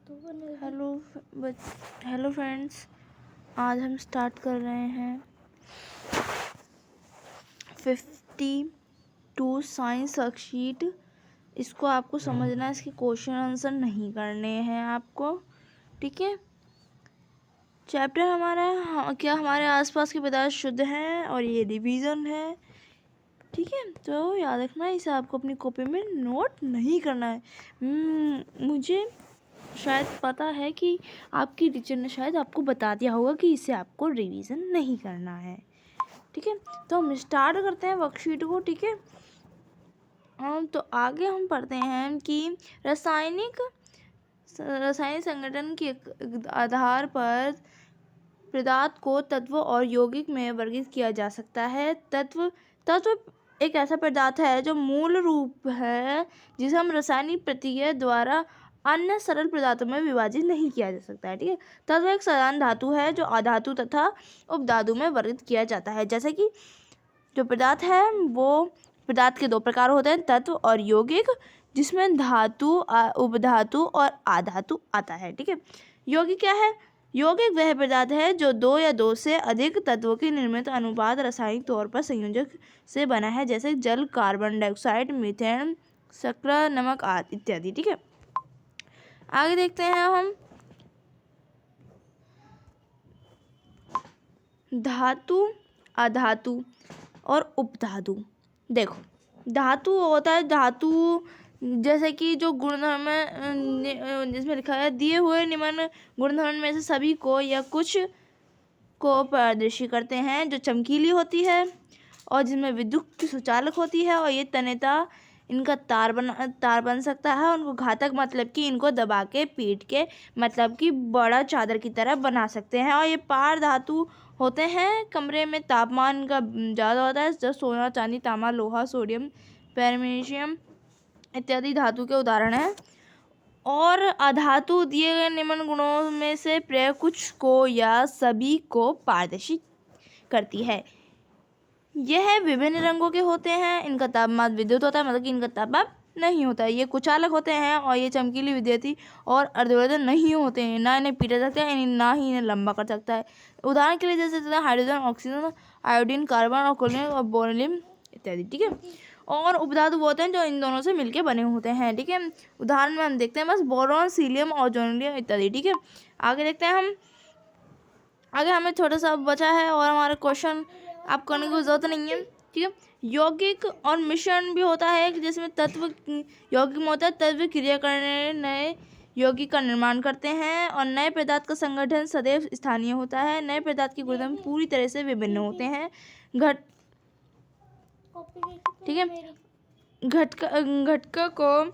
Hello hello friends, आज हम start कर रहे हैं 52 साइंस वर्कशीट। इसको आपको समझना है, इसके क्वेश्चन आंसर नहीं करने हैं आपको, ठीक है। चैप्टर हमारा है क्या हमारे आसपास के पदार्थ शुद्ध हैं, और ये रिवीजन है, ठीक है। तो याद रखना, इसे आपको अपनी कॉपी में नोट नहीं करना है। मुझे शायद पता है कि आपकी टीचर ने शायद आपको बता दिया होगा कि इसे आपको रिवीजन नहीं करना है, ठीक है। तो हम स्टार्ट करते हैं वर्कशीट को, ठीक है। तो आगे हम पढ़ते हैं कि रासायनिक संगठन के आधार पर पदार्थ को तत्व और यौगिक में वर्गीकृत किया जा सकता है। तत्व एक ऐसा पदार्थ है जो मूल रूप है, जिसे हम रासायनिक प्रतिक्रिया द्वारा अन्य सरल पदार्थों में विभाजित नहीं किया जा सकता है, ठीक है। तत्व एक साधारण धातु है जो अधातु तथा उपधातु में वर्गीकृत किया जाता है। जैसे कि जो पदार्थ है वो पदार्थ के दो प्रकार होते हैं, तत्व और यौगिक, जिसमें धातु, उपधातु और अधातु आता है, ठीक है। यौगिक क्या है? यौगिक वह पदार्थ है जो दो या दो से अधिक तत्वों की निर्मित अनुपात रासायनिक तौर पर संयोजक से बना है, जैसे जल, कार्बन डाइऑक्साइड, मीथेन, शर्करा, नमक आदि इत्यादि, ठीक है। आगे देखते हैं हम धातु, अधातु और उपधातु। देखो, धातु होता है धातु, जैसे कि जो गुणधर्म जिसमें लिखा है दिए हुए निम्न गुणधर्म में से सभी को या कुछ को प्रदर्शित करते हैं, जो चमकीली होती है और जिसमें विद्युत की सुचालक होती है, और ये तन्यता इनका तार बन सकता है। उनको घातक मतलब कि इनको दबा के पीट के मतलब कि बड़ा चादर की तरह बना सकते हैं। और ये पार धातु होते हैं, कमरे में तापमान इनका ज़्यादा होता है, जैसे सोना, चांदी, तांबा, लोहा, सोडियम, मैग्नीशियम इत्यादि धातु के उदाहरण हैं। और अधातु दिए गए निम्न गुणों में से प्राय कुछ को या सभी को पारदर्शी करती है। यह विभिन्न रंगों के होते हैं, इनका तापमान विद्युत होता है, मतलब कि इनका तापमान नहीं होता है। ये कुचालक होते हैं और ये चमकीली, विद्युतीय और अर्धवर्धन नहीं होते हैं। ना इन्हें पीटा सकता है, ना ही इन्हें लंबा कर सकता है। उदाहरण के लिए जैसे हाइड्रोजन, ऑक्सीजन, आयोडीन, कार्बन और क्लोरीन और बोरोलियम इत्यादि, ठीक है। और उपधातु वो होते हैं जो इन दोनों से मिलके बने होते हैं, ठीक है। उदाहरण में हम देखते हैं बस बोरॉन, सीलियम और जर्मेनियम इत्यादि, ठीक है। आगे देखते हैं हम, आगे हमें छोटा सा बचा है और हमारा क्वेश्चन आप करने की जरूरत नहीं है, ठीक है। यौगिक और मिश्रण भी होता है, जिसमें तत्व यौगिक में होता है, तत्व क्रिया करने नए यौगिक का निर्माण करते हैं, और नए पदार्थ का संगठन सदैव स्थानीय होता है। नए पदार्थ के गुणधर्म पूरी तरह से विभिन्न होते हैं। ठीक है, घटक को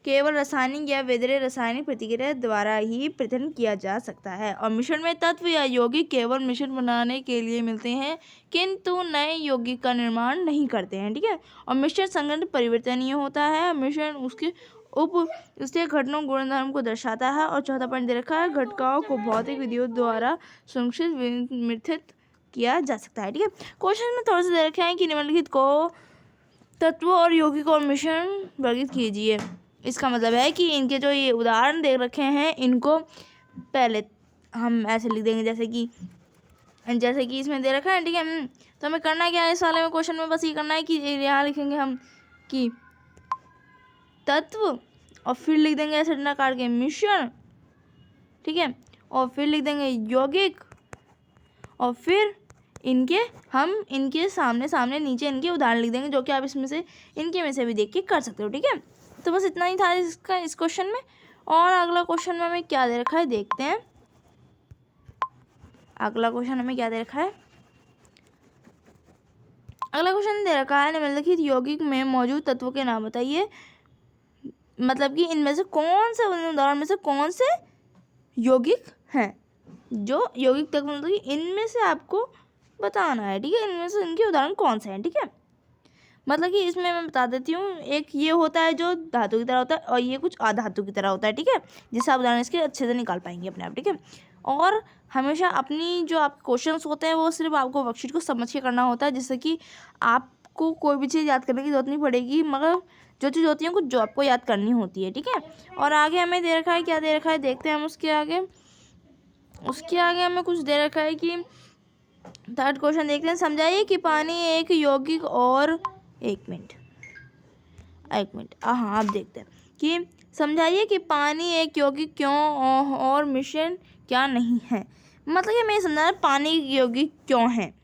केवल रासायनिक या विद्युत रासायनिक प्रतिक्रिया द्वारा ही पृथक किया जा सकता है। और मिश्रण में तत्व या यौगिक केवल मिश्रण बनाने के लिए मिलते हैं, किंतु नए यौगिक का निर्माण नहीं करते हैं, ठीक है। और मिश्रण संगठन परिवर्तनीय होता है। मिश्रण उसके उसके घटकों गुणधर्म को दर्शाता है। और चौथा पॉइंट दे रखा है, घटकों को भौतिक विधियों द्वारा सुनिश्चित किया जा सकता है, ठीक है। क्वेश्चन में थोड़ा सा दे रखे हैं कि निम्नलिखित को तत्व और यौगिक और मिश्रण वर्गीकृत कीजिए। इसका मतलब है कि इनके जो ये उदाहरण दे रखे हैं, इनको पहले हम ऐसे लिख देंगे, जैसे कि इसमें दे रखा है, ठीक है। तो हमें करना क्या है इस वाले में क्वेश्चन में, बस ये करना है कि यहाँ लिखेंगे हम कि तत्व, और फिर लिख देंगे ऐसे नकार के मिश्रण, ठीक है। और फिर लिख देंगे यौगिक, और फिर इनके सामने नीचे इनके उदाहरण लिख देंगे, जो कि आप इसमें से इनके में से भी देख के कर सकते हो, ठीक है। तो बस इतना ही था इसका इस क्वेश्चन में। और अगला क्वेश्चन में हमें क्या दे रखा है देखते हैं। अगला क्वेश्चन हमें क्या दे रखा है, अगला क्वेश्चन दे रखा है निम्नलिखित यौगिक में मौजूद तत्वों के नाम बताइए। मतलब कि इनमें से कौन से उदाहरण में से कौन से यौगिक हैं, जो यौगिक तत्व, मतलब कि इनमें से आपको बताना है, ठीक है। इनमें से इनके उदाहरण कौन से हैं, ठीक है। मतलब कि इसमें मैं बता देती हूँ, एक ये होता है जो धातु की तरह होता है, और ये कुछ अधातु की तरह होता है, ठीक है, जिससे आप उदाहरण इसके अच्छे से निकाल पाएंगे अपने आप, ठीक है। और हमेशा अपनी जो आप क्वेश्चंस होते हैं वो सिर्फ आपको वर्कशीट को समझ के करना होता है, जिससे कि आप आपको कोई भी चीज़ याद करने की जरूरत नहीं पड़ेगी, मगर जो चीज़ होती है कुछ जो आपको याद करनी होती है, ठीक है। और आगे हमें दे रखा है, क्या दे रखा है देखते हैं हम उसके आगे हमें कुछ दे रखा है कि थर्ड क्वेश्चन देखते हैं। समझाइए कि पानी एक यौगिक और एक मिनट हाँ आप देखते हैं कि समझाइए कि पानी एक यौगिक क्यों और मिश्रण क्या नहीं है। मतलब कि मैं समझा पानी एक यौगिक क्यों है।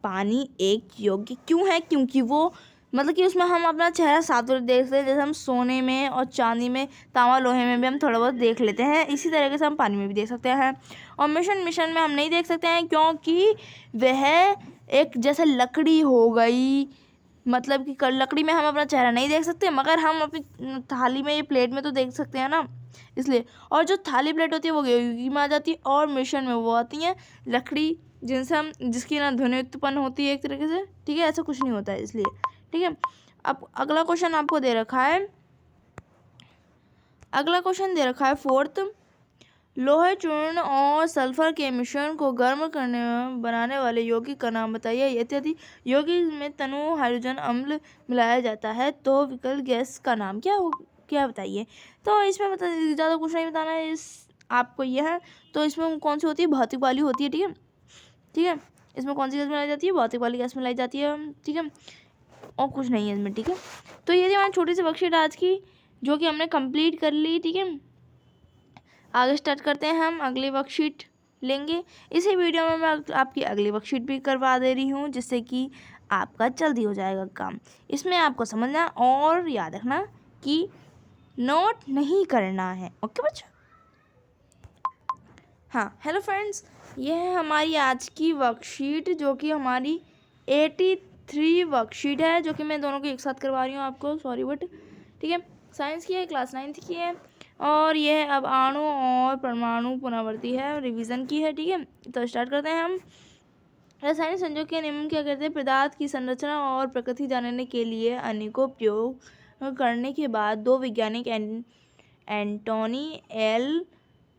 पानी एक यौगिक क्यों है, क्योंकि वो मतलब कि उसमें हम अपना चेहरा साफ तौर देख सकते हैं, जैसे हम सोने में और चांदी में, तांबा लोहे में भी हम थोड़ा बहुत देख लेते हैं, इसी तरीके से हम पानी में भी देख सकते हैं। और मिश्रण में हम नहीं देख सकते हैं, क्योंकि वह एक जैसे लकड़ी हो गई, मतलब कि लकड़ी में हम अपना चेहरा नहीं देख सकते, मगर हम अपनी थाली में, ये प्लेट में तो देख सकते हैं ना, इसलिए। और जो थाली प्लेट होती है वो यौगिक में आ जाती है, और मिश्रण में वो आती है लकड़ी, जिसकी ना ध्वनि उत्पन्न होती है एक तरीके से, ठीक है। ऐसा कुछ नहीं होता है, इसलिए, ठीक है। अब अगला क्वेश्चन आपको दे रखा है फोर्थ। लोहे चूर्ण और सल्फर के मिश्रण को गर्म बनाने वाले यौगिक का नाम बताइए। यदि यौगिक में तनु हाइड्रोजन अम्ल मिलाया जाता है तो विकल्प गैस का नाम क्या बताइए। तो इसमें ज़्यादा कुछ नहीं बताना है आपको, यह है। तो इसमें कौन सी होती है, भौतिक वाली होती है, ठीक है। इसमें कौन सी गैस मिलाई जाती है, भौतिक वाली गैस मिलाई जाती है, ठीक है। और कुछ नहीं है इसमें, ठीक है। तो ये थी हमारी छोटी सी वर्कशीट आज की, जो कि हमने कंप्लीट कर ली, ठीक है। आगे स्टार्ट करते हैं, हम अगली वर्कशीट लेंगे। इसी वीडियो में मैं आपकी अगली वर्कशीट भी करवा दे रही हूँ, जिससे कि आपका जल्दी हो जाएगा काम। इसमें आपको समझना और याद रखना कि नोट नहीं करना है, ओके बच्चों। हाँ, हेलो फ्रेंड्स, ये है हमारी आज की वर्कशीट, जो कि हमारी 83 वर्कशीट है, जो कि मैं दोनों को एक साथ करवा रही हूँ आपको, सॉरी बट, ठीक है। साइंस की है, क्लास 9th की है, और ये है अब अणु और परमाणु पुनरावृत्ति है, रिवीजन की है, ठीक है। तो स्टार्ट करते हैं हम। रासायनिक संयोग के नियम क्या कहते हैं। पदार्थ की संरचना और प्रकृति जानने के लिए अनेकों प्रयोग करने के बाद दो वैज्ञानिक एंटोनी एल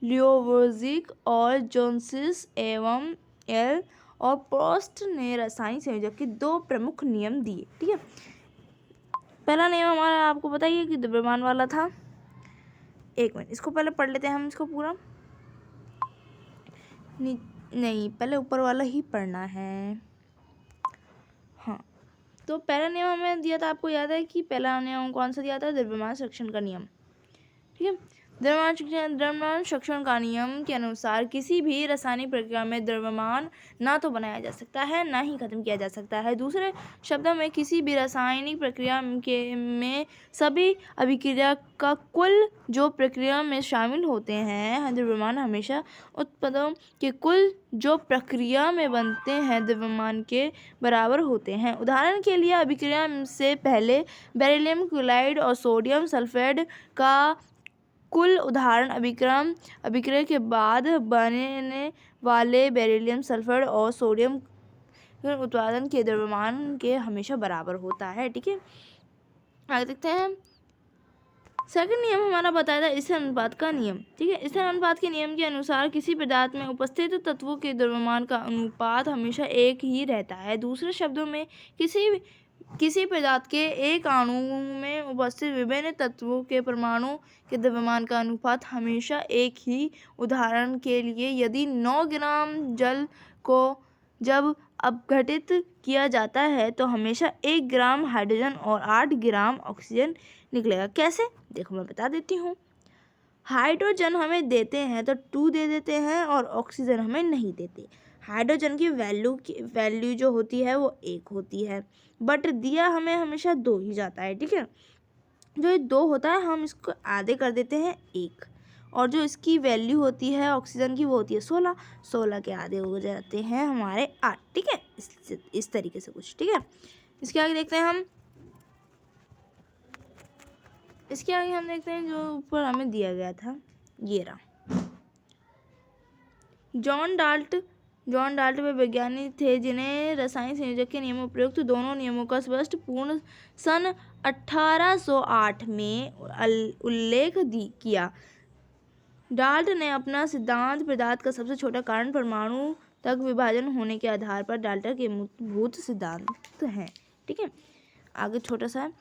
लियोवोजिक और जोन्सिस एवं एल और प्रोस्ट ने रासायनिक संयोजक के दो प्रमुख नियम दिए, ठीक है। पहला नियम हमारा आपको बताइए कि द्रव्यमान वाला था। एक मिनट, इसको पहले पढ़ लेते हैं हम, इसको पूरा नहीं, पहले ऊपर वाला ही पढ़ना है। हाँ, तो पहला नियम हमें दिया था, आपको याद है कि पहला नियम कौन सा दिया था, द्रव्यमान संरक्षण का नियम, ठीक है। द्रव्यमान संरक्षण का नियम के अनुसार किसी भी रासायनिक प्रक्रिया में द्रव्यमान ना तो बनाया जा सकता है ना ही खत्म किया जा सकता है। दूसरे शब्दों में किसी भी रासायनिक प्रक्रिया में सभी अभिक्रिया का कुल जो प्रक्रिया में शामिल होते हैं, द्रव्यमान हमेशा उत्पादों के कुल जो प्रक्रिया में बनते हैं द्रव्यमान के बराबर होते हैं। उदाहरण के लिए अभिक्रिया से पहले बेरिलियम क्लोराइड और सोडियम सल्फेट का कुल उदाहरण अभिक्रिया के बाद बनने वाले बेरिलियम सल्फर और सोडियम उत्पादन के द्रव्यमान के हमेशा बराबर होता है, ठीक है। आगे देखते हैं। सेकंड नियम हमारा बताया था स्थिर अनुपात का नियम, ठीक है। स्थिर अनुपात के नियम के अनुसार किसी पदार्थ में उपस्थित तत्वों के द्रव्यमान का अनुपात हमेशा एक ही रहता है। दूसरे शब्दों में किसी पदार्थ के एक अणु में उपस्थित विभिन्न तत्वों के परमाणु के द्रव्यमान का अनुपात हमेशा एक ही। उदाहरण के लिए यदि 9 ग्राम जल को जब अपघटित किया जाता है तो हमेशा 1 ग्राम हाइड्रोजन और 8 ग्राम ऑक्सीजन निकलेगा। कैसे, देखो मैं बता देती हूँ। हाइड्रोजन हमें देते हैं तो 2 दे देते हैं, और ऑक्सीजन हमें नहीं देते। हाइड्रोजन की वैल्यू जो होती है वो 1 होती है, बट दिया हमें हमेशा 2 ही जाता है, ठीक है। जो ये 2 होता है हम इसको आधे कर देते हैं 1, और जो इसकी वैल्यू होती है ऑक्सीजन की वो होती है 16 के आधे हो जाते हैं हमारे 8, ठीक है। इस तरीके से कुछ, ठीक है। इसके आगे देखते हैं हम। इसके आगे हम देखते हैं जो ऊपर हमें दिया गया था, ये रहा। जॉन डाल्ट वे वैज्ञानिक थे जिन्हें रासायनिक संयोजक के नियमों प्रयुक्त दोनों नियमों का स्पष्ट पूर्ण सन 1808 में उल्लेख किया। डाल्ट ने अपना सिद्धांत पदार्थ का सबसे छोटा कारण परमाणु तक विभाजन होने के आधार पर डाल्ट के मूलभूत सिद्धांत हैं, ठीक है। आगे छोटा सा है,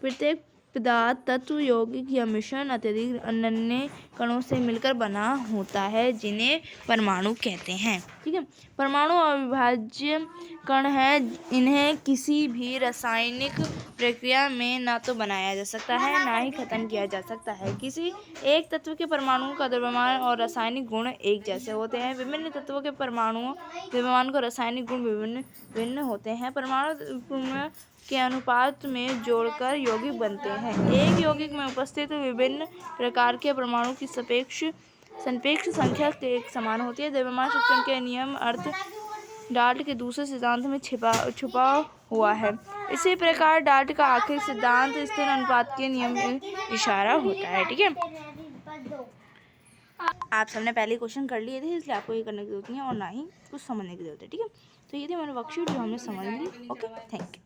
प्रत्येक पदार्थ तत्व यौगिक या मिश्रण अत्यधिक अनन्य कणों से मिलकर बना होता है, जिन्हें परमाणु कहते हैं। ठीक है। परमाणु अविभाज्य कण है, इन्हें किसी भी रासायनिक प्रक्रिया में ना तो बनाया जा सकता है ना ही खत्म किया जा सकता है। किसी एक तत्व के परमाणुओं का द्रव्यमान और रासायनिक गुण एक जैसे होते हैं। विभिन्न तत्वों के परमाणुओं द्रव्यमान को रासायनिक गुण भिन्न होते हैं। परमाणु के अनुपात में जोड़कर यौगिक बनते हैं। एक यौगिक में उपस्थित विभिन्न प्रकार के परमाणु की सापेक्ष संख्या एक समान होती है। द्रव्यमान शिक्षण के नियम अर्थ डाल्ट के दूसरे सिद्धांत में छुपा हुआ है। इसी प्रकार डाल्ट का आखिरी सिद्धांत स्थिर अनुपात के नियम में इशारा होता है। ठीक है। आप सबने पहले क्वेश्चन कर लिए थे, इसलिए आपको ये करने की जरूरत नहीं है और ना ही कुछ समझने की जरूरत है। ठीक है। तो ये थी हमारी वर्कशीट जो हमने समझ ली। Okay, thank you.